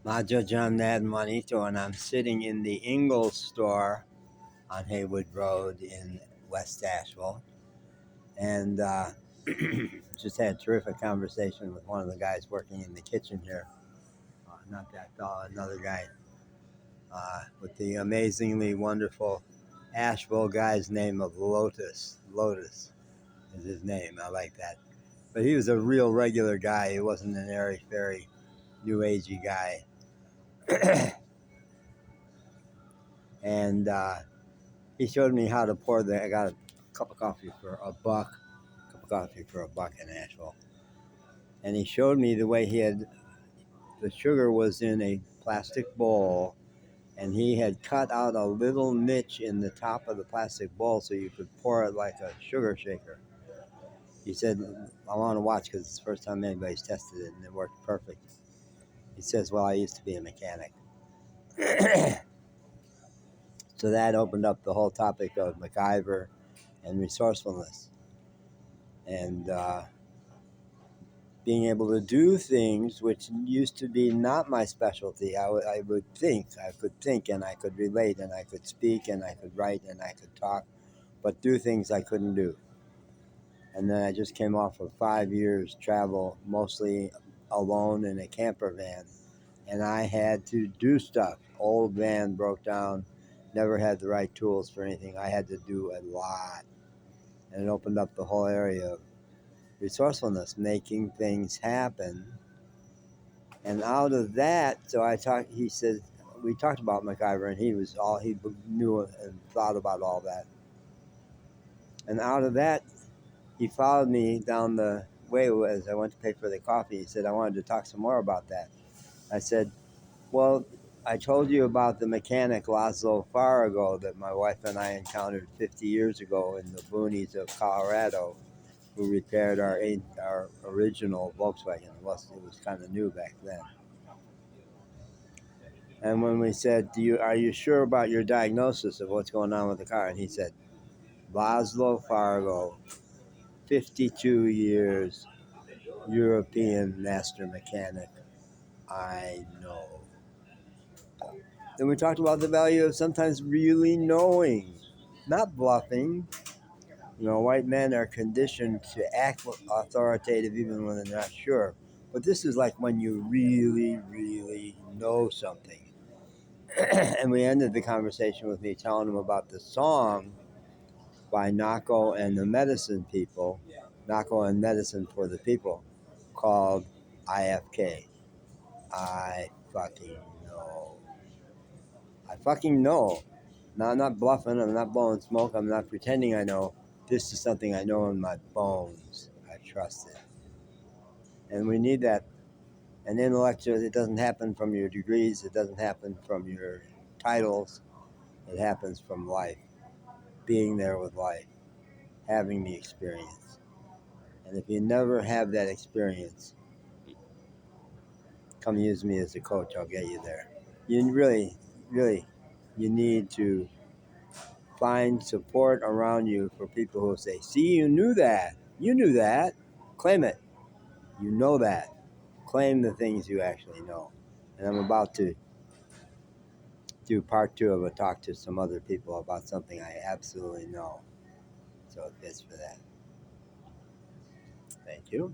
Majo John Nad Juanito, and I'm sitting in the Ingles store on Haywood Road in West Asheville. And just had a terrific conversation with one of the guys working in the kitchen here. Not that fellow, another guy with the amazingly wonderful Asheville guy's name of Lotus. Lotus is his name. I like that. But he was a real regular guy. He wasn't an airy-fairy, new agey guy. And he showed me how to pour I got a cup of coffee for a buck. In Asheville. And he showed me the way the sugar was in a plastic bowl, and he had cut out a little niche in the top of the plastic bowl so you could pour it like a sugar shaker. He said, I want to watch because it's the first time anybody's tested it, and it worked perfect. He says, well, I used to be a mechanic. So that opened up the whole topic of MacGyver and resourcefulness. And being able to do things which used to be not my specialty. I could think, and I could relate, and I could speak, and I could write, and I could talk, but do things I couldn't do. And then I just came off of 5 years travel, mostly alone in a camper van, and I had to do stuff. Old van broke down, never had the right tools for anything. I had to do a lot, and it opened up the whole area of resourcefulness, making things happen. And out of that, he said, we talked about MacGyver, and he knew and thought about all that. And out of that, he followed me down the way as I went to pay for the coffee. He said, I wanted to talk some more about that. I said, well, I told you about the mechanic Laszlo Farago that my wife and I encountered 50 years ago in the boonies of Colorado, who repaired our original Volkswagen. It was kind of new back then. And when we said, are you sure about your diagnosis of what's going on with the car? And he said, Laszlo Farago, 52 years, European master mechanic. I know. Then we talked about the value of sometimes really knowing, not bluffing. White men are conditioned to act authoritative even when they're not sure. But this is like when you really, really know something. And we ended the conversation with me telling him about the song by Nahko and the Medicine People, Nahko and Medicine for the People, called IFK. I fucking know. Now, I'm not bluffing. I'm not blowing smoke. I'm not pretending I know. This is something I know in my bones. I trust it. And we need that. And intellectual, it doesn't happen from your degrees. It doesn't happen from your titles. It happens from life. Being there with life. Having the experience. And if you never have that experience, come use me as a coach. I'll get you there. You really, really, you need to find support around you for people who say, see, you knew that. You knew that. Claim it. You know that. Claim the things you actually know. And I'm about to do part 2 of a talk to some other people about something I absolutely know. So it fits for that. Thank you.